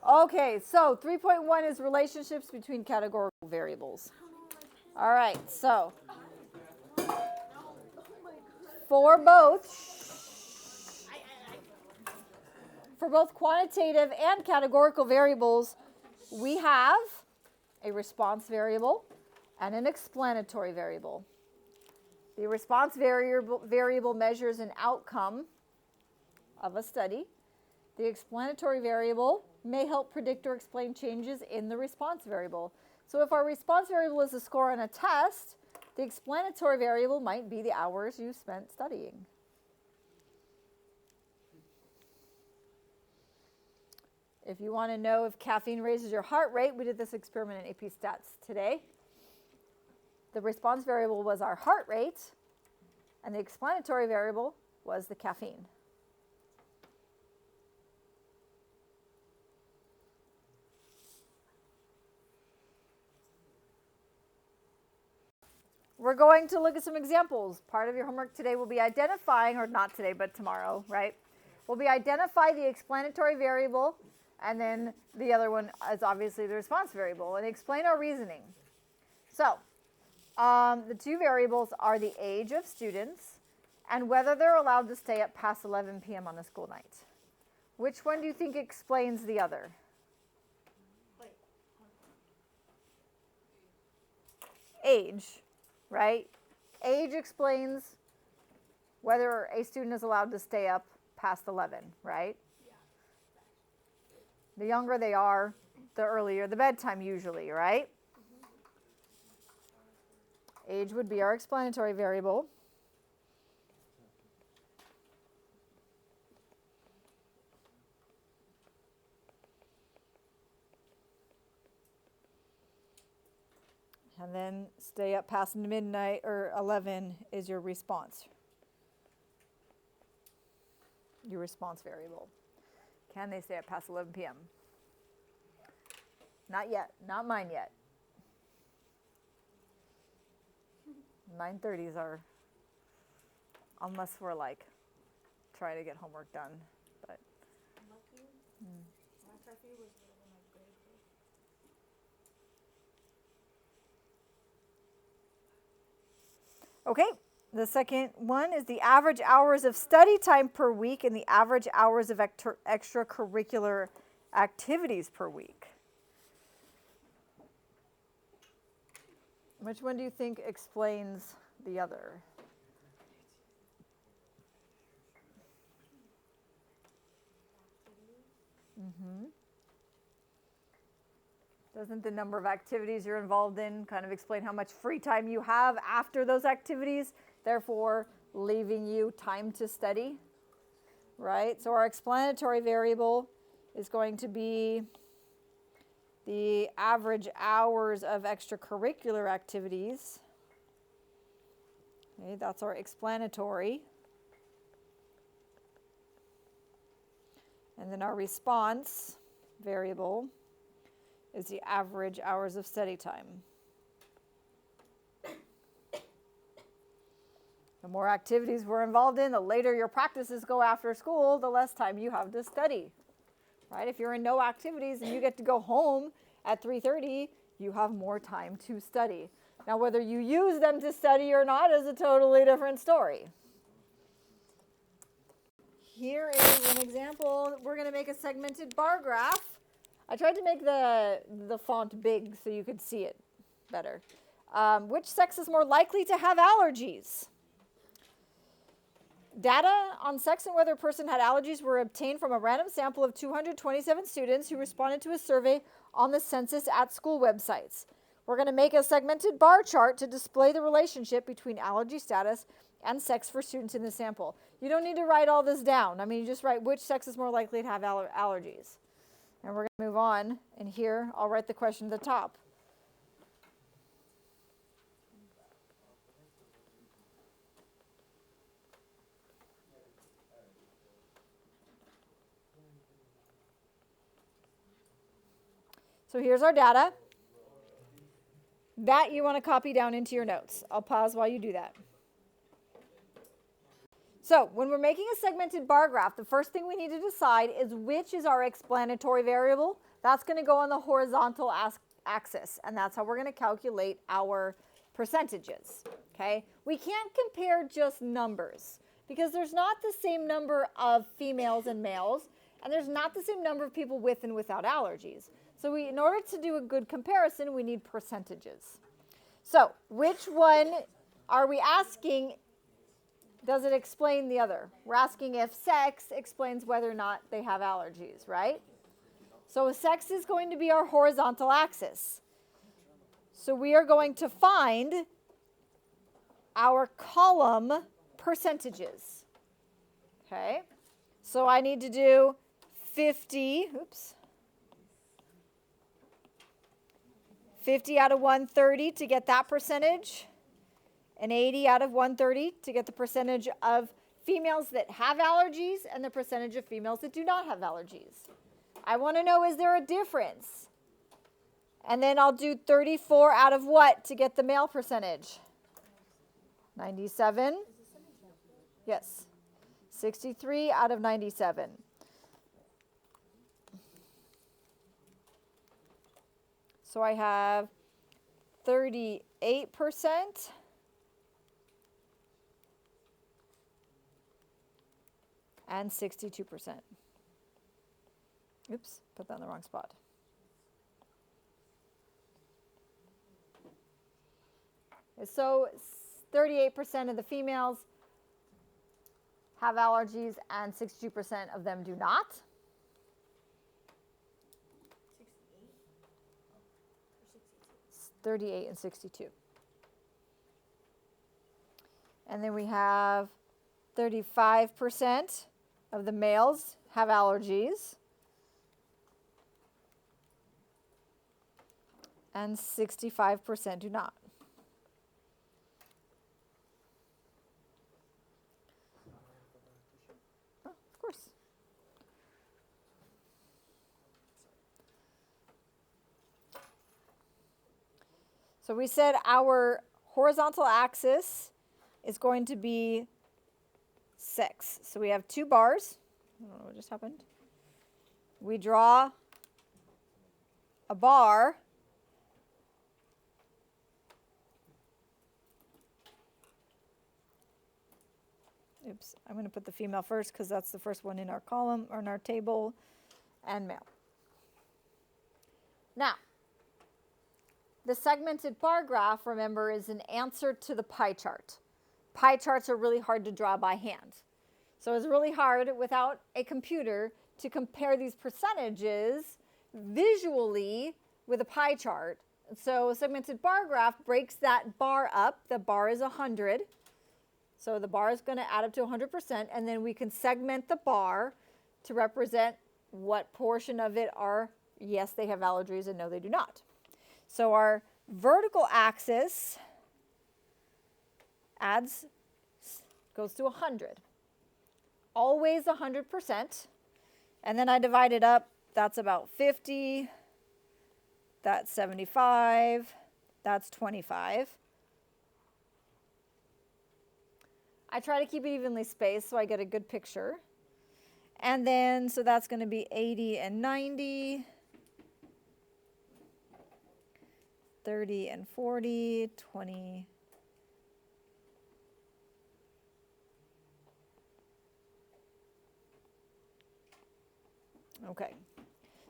Okay, so 3.1 is relationships between categorical variables. All right, so for both quantitative and categorical variables, we have a response variable and an explanatory variable. The response variable measures an outcome of a study. The explanatory variable may help predict or explain changes in the response variable. So if our response variable is a score on a test, the explanatory variable might be the hours you spent studying. If you want to know if caffeine raises your heart rate, we did this experiment in AP Stats today. The response variable was our heart rate, and the explanatory variable was the caffeine. We're going to look at some examples. Part of your homework today will be identifying, or not today, but tomorrow, right? Will be identify the explanatory variable, and then the other one is obviously the response variable, and explain our reasoning. So, the two variables are the age of students and whether they're allowed to stay up past 11 p.m. on a school night. Which one do you think explains the other? Age, right? Age explains whether a student is allowed to stay up past 11, right? Yeah. The younger they are, the earlier the bedtime usually, right? Mm-hmm. Age would be our explanatory variable. And then stay up past midnight or 11 is your response. Your response variable. Can they stay up past 11 p.m.? Not yet. Not mine yet. 9:30s are, unless we're like trying to get homework done. But lucky. My curfew was in my grade. Okay, the second one is the average hours of study time per week and the average hours of extracurricular activities per week. Which one do you think explains the other? Mm-hmm. Doesn't the number of activities you're involved in kind of explain how much free time you have after those activities, therefore leaving you time to study, right? So our explanatory variable is going to be the average hours of extracurricular activities. Okay, that's our explanatory. And then our response variable is the average hours of study time. The more activities we're involved in, the later your practices go after school, the less time you have to study. Right? If you're in no activities and you get to go home at 3:30, you have more time to study. Now, whether you use them to study or not is a totally different story. Here is an example. We're going to make a segmented bar graph. I tried to make the font big so you could see it better. Which sex is more likely to have allergies? Data on sex and whether a person had allergies were obtained from a random sample of 227 students who responded to a survey on the census at school websites. We're going to make a segmented bar chart to display the relationship between allergy status and sex for students in the sample. You don't need to write all this down. I mean, you just write which sex is more likely to have allergies. And we're going to move on, and here I'll write the question at the top. So here's our data. That you want to copy down into your notes. I'll pause while you do that. So when we're making a segmented bar graph, the first thing we need to decide is which is our explanatory variable That's going to go on the horizontal axis, and that's how we're going to calculate our percentages. Okay? We can't compare just numbers because there's not the same number of females and males, and there's not the same number of people with and without allergies. So in order to do a good comparison, we need percentages. So which one are we asking? Does it explain the other? We're asking if sex explains whether or not they have allergies, right? So sex is going to be our horizontal axis. So we are going to find our column percentages. Okay? So I need to do 50 out of 130 to get that percentage, and 80 out of 130 to get the percentage of females that have allergies and the percentage of females that do not have allergies. I want to know, is there a difference? And then I'll do 34 out of what to get the male percentage? 97? Yes. 63 out of 97. So I have 38% and 62%. Oops, put that in the wrong spot. So 38% of the females have allergies and 62% of them do not. 38 and 62. And then we have 35% of the males have allergies and 65% do not. Oh, of course. So we said our horizontal axis is going to be sex. So we have two bars. I don't know what just happened. We draw a bar Oops, I'm going to put the female first because that's the first one in our column or in our table, and male. Now, the segmented bar graph, remember, is an answer to the pie chart. Pie charts are really hard to draw by hand. So it's really hard without a computer to compare these percentages visually with a pie chart. So a segmented bar graph breaks that bar up. The bar is 100. So the bar is going to add up to 100%, and then we can segment the bar to represent what portion of it are, yes, they have allergies, and no, they do not. So our vertical axis goes to 100. Always 100%. And then I divide it up. That's about 50. That's 75. That's 25. I try to keep it evenly spaced so I get a good picture. And then, so that's going to be 80 and 90, 30 and 40, 20. Okay,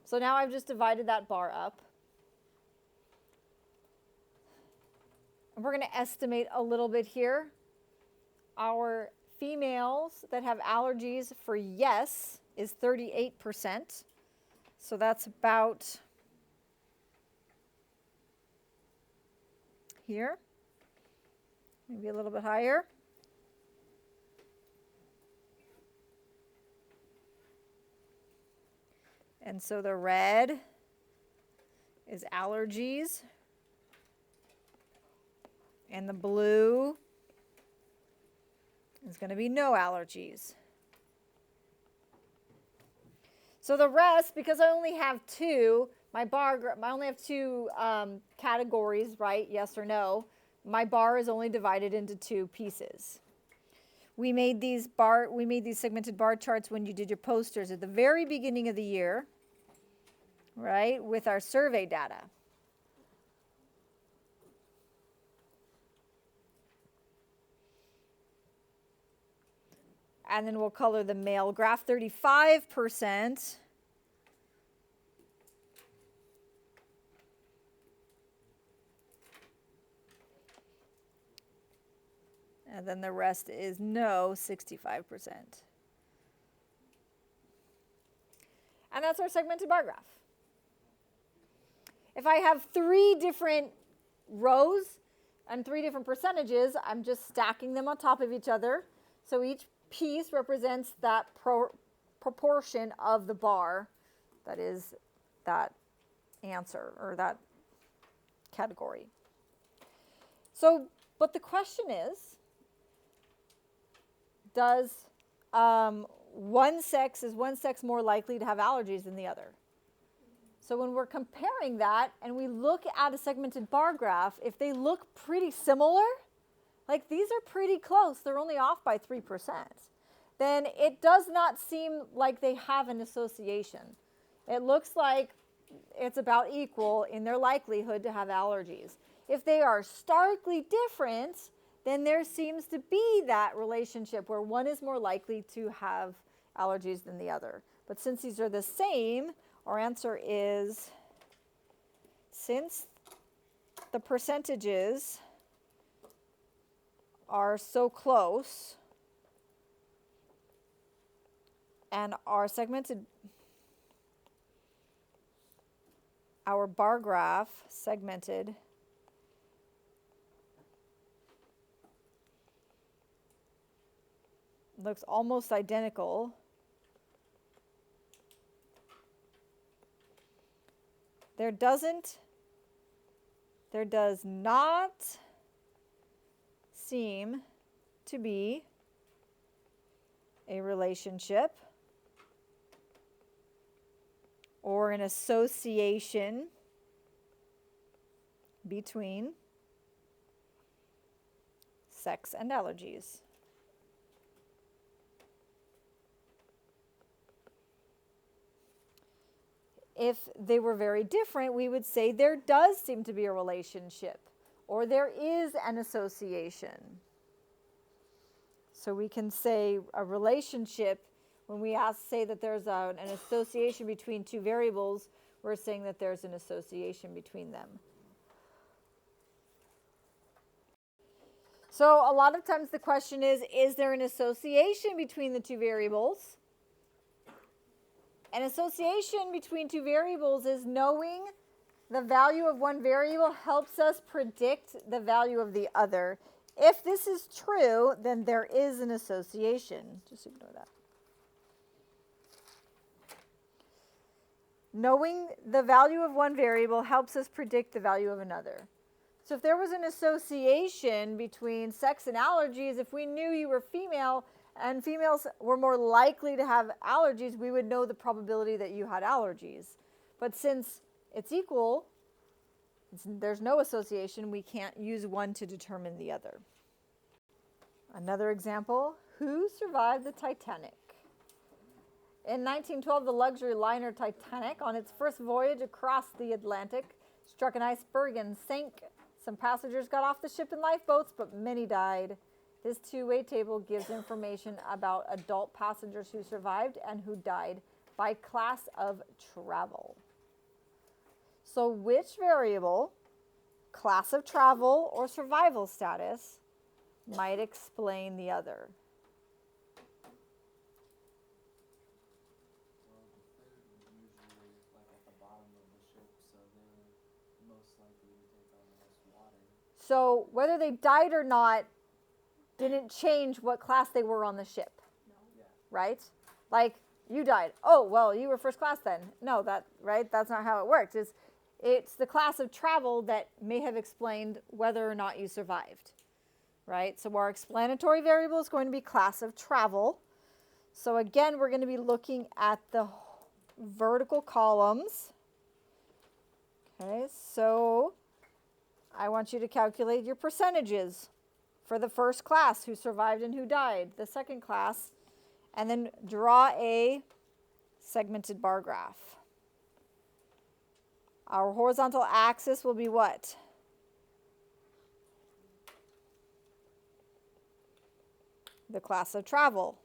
so now I've just divided that bar up. And we're going to estimate a little bit here. Our females that have allergies for yes is 38%. So that's about here, maybe a little bit higher. And so the red is allergies, and the blue is going to be no allergies. So the rest, because I only have two, I only have two categories, right? Yes or no. My bar is only divided into two pieces. We made these segmented bar charts when you did your posters at the very beginning of the year. right, with our survey data. And then we'll color the male graph 35%. And then the rest is no, 65%. And that's our segmented bar graph. If I have 3 different rows and 3 different percentages, I'm just stacking them on top of each other. So each piece represents that proportion of the bar that is that answer or that category. So, but the question is one sex more likely to have allergies than the other? So when we're comparing that and we look at a segmented bar graph, if they look pretty similar, like these are pretty close, they're only off by 3%, then it does not seem like they have an association. It looks like it's about equal in their likelihood to have allergies. If they are starkly different, then there seems to be that relationship where one is more likely to have allergies than the other. But since these are the same, our answer is, since the percentages are so close and our bar graph segmented looks almost identical, there does not seem to be a relationship or an association between sex and allergies. If they were very different, we would say there does seem to be a relationship or there is an association. So we can say a relationship, when we say that there's an association between 2 variables, we're saying that there's an association between them. So a lot of times the question is there an association between the 2 variables? An association between 2 variables is knowing the value of one variable helps us predict the value of the other. If this is true, then there is an association. Just ignore that. Knowing the value of one variable helps us predict the value of another. So if there was an association between sex and allergies, if we knew you were female and females were more likely to have allergies, we would know the probability that you had allergies. But since it's equal, there's no association, we can't use one to determine the other. Another example, who survived the Titanic? In 1912, the luxury liner Titanic, on its first voyage across the Atlantic, struck an iceberg and sank. Some passengers got off the ship in lifeboats, but many died. This 2-way table gives information about adult passengers who survived and who died by class of travel. So which variable, class of travel or survival status, might explain the other? Well, the food usually like at the bottom of the ship, so they're most likely to take on the most water. So whether they died or not didn't change what class they were on the ship, Yeah. right? Like, you died. Oh, well, you were first class then. No, that's not how it works. It's the class of travel that may have explained whether or not you survived, right? So our explanatory variable is going to be class of travel. So again, we're going to be looking at the vertical columns. Okay, so I want you to calculate your percentages for the first class, who survived and who died, the second class, and then draw a segmented bar graph. Our horizontal axis will be what? The class of travel.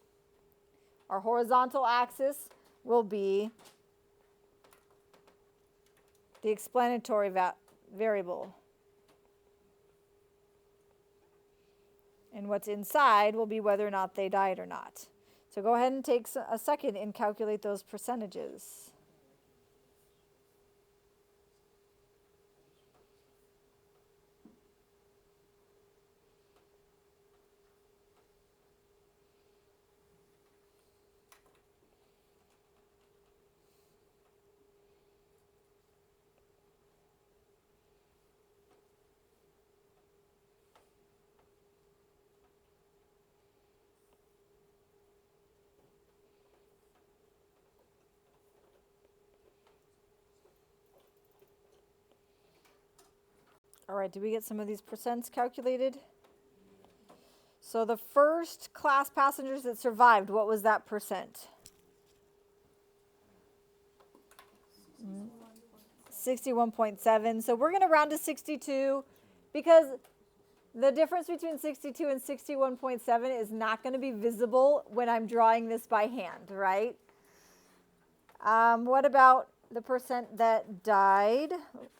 Our horizontal axis will be the explanatory variable. And what's inside will be whether or not they died or not. So go ahead and take a second and calculate those percentages. All right, did we get some of these percents calculated? So the first class passengers that survived, what was that percent? 61.7. So we're going to round to 62 because the difference between 62 and 61.7 is not going to be visible when I'm drawing this by hand, right? What about the percent that died? Oops.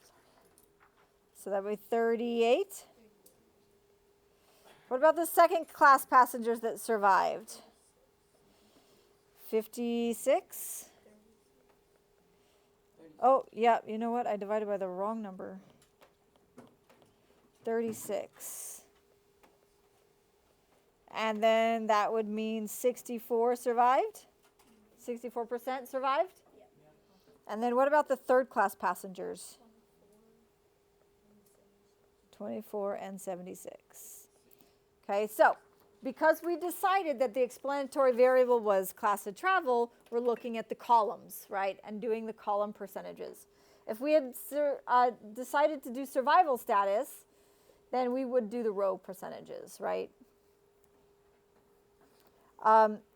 So that would be 38. What about the second class passengers that survived? 56. Oh, yeah, you know what? I divided by the wrong number. 36. And then that would mean 64 survived? 64% survived? Yep. And then what about the third class passengers? 24 and 76. Okay, so because we decided that the explanatory variable was class of travel, we're looking at the columns, right, and doing the column percentages. If we had decided to do survival status, then we would do the row percentages, right?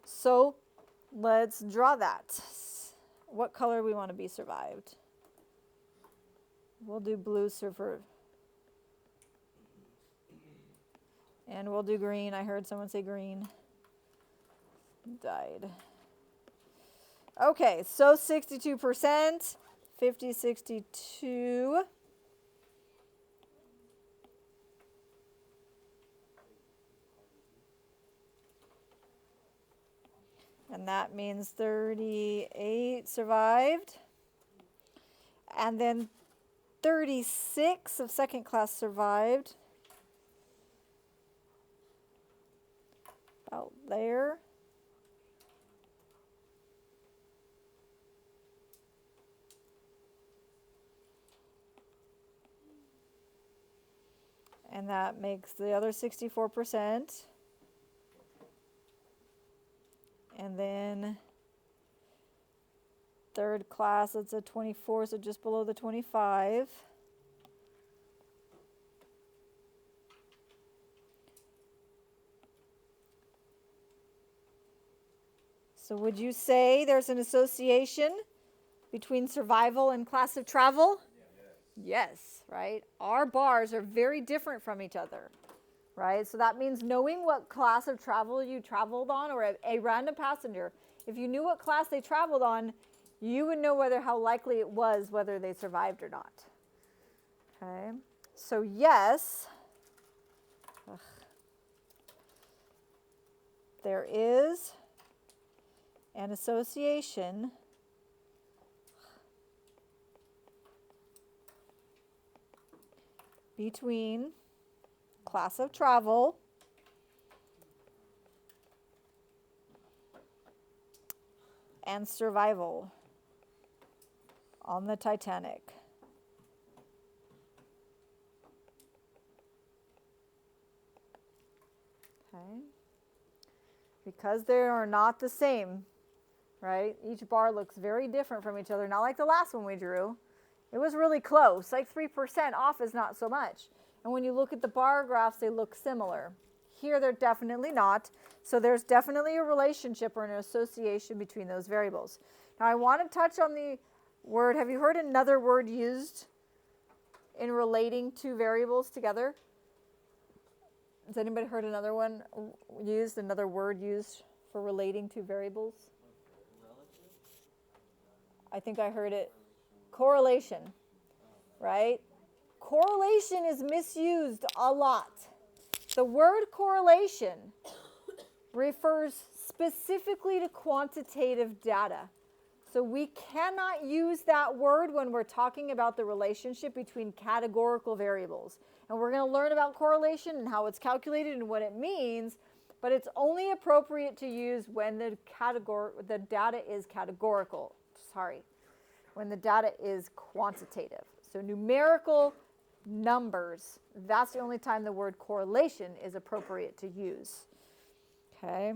So let's draw that. What color we want to be survived? We'll do blue survived. And we'll do green. I heard someone say green. Died. Okay, so 62%, 50, 62. And that means 38 survived. And then 36 of second class survived. About there. And that makes the other 64%. And then third class, it's a 24, so just below the 25. So would you say there's an association between survival and class of travel? Yes, right? Our bars are very different from each other, right? So that means knowing what class of travel you traveled on, or a random passenger, if you knew what class they traveled on, you would know how likely it was whether they survived or not. Okay, so yes, there is an association between class of travel and survival on the Titanic. Okay. Because they are not the same, right? Each bar looks very different from each other, not like the last one we drew. It was really close, like 3% off is not so much. And when you look at the bar graphs, they look similar. Here, they're definitely not. So there's definitely a relationship or an association between those variables. Now, I want to touch on the word. Have you heard another word used in relating two variables together? Has anybody heard another one used, another word used for relating two variables? Relative? I think I heard it. Correlation, right? Correlation is misused a lot. The word correlation refers specifically to quantitative data. So we cannot use that word when we're talking about the relationship between categorical variables. And we're going to learn about correlation and how it's calculated and what it means, but it's only appropriate to use when the data is categorical. When the data is quantitative. So numerical numbers, that's the only time the word correlation is appropriate to use. Okay?